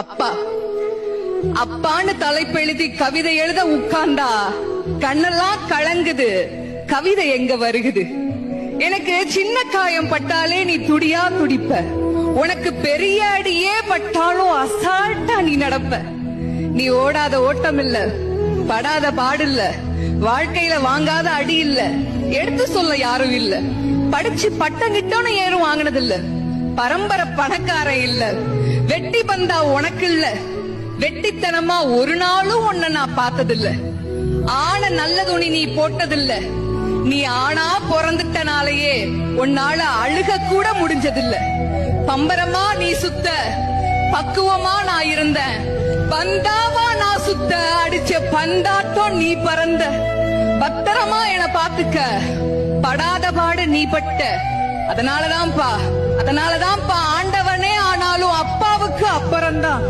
அப்பா அப்பான்னு தலைப்பெழுதி கவிதை எழுத உட்கார்ந்தா கண்ணெல்லாம் கலங்குது, கவிதை எங்க வருகுது? எனக்கு சின்ன காயம் பட்டாலே நீ துடியா துடிப்ப, உனக்கு பெரிய அடியே பட்டாலும் அசால்ட்டா நீ நடப்ப. நீ ஓடாத ஓட்டம் இல்ல, படாத பாடு இல்ல, வாழ்க்கையில வாங்காத அடி இல்ல, எடுத்து சொல்ல யாரும் இல்ல, படிச்சு பட்டம் கிட்டோன்னு ஏறும் வாங்கினது இல்ல, பரம்பரை பணக்காரன் இல்ல, வெட்டி பந்தா உனக்கு இல்ல, வெட்டித்தனமா ஒரு நாளும் உன்ன நான் பார்த்ததில்ல, ஆன நல்ல துணி நீ போட்டதில்ல, நீ ஆனா பிறந்துட்டனாலேயே உன்னால அழுக கூட முடிஞ்சதில்ல. பம்பரமா நீ சுத்த, பக்குவமா நான் இருந்த, பந்தாவா நான் சுத்த, அடிச்ச பந்தாட்டம் நீ பறந்த, பத்திரமா என பாத்துக்க, படாத பாடு நீ பட்ட. அதனாலதான்ப்பா ஆண்டவனே ஆனாலும் அப்பாவுக்கு அப்புறம்தான்.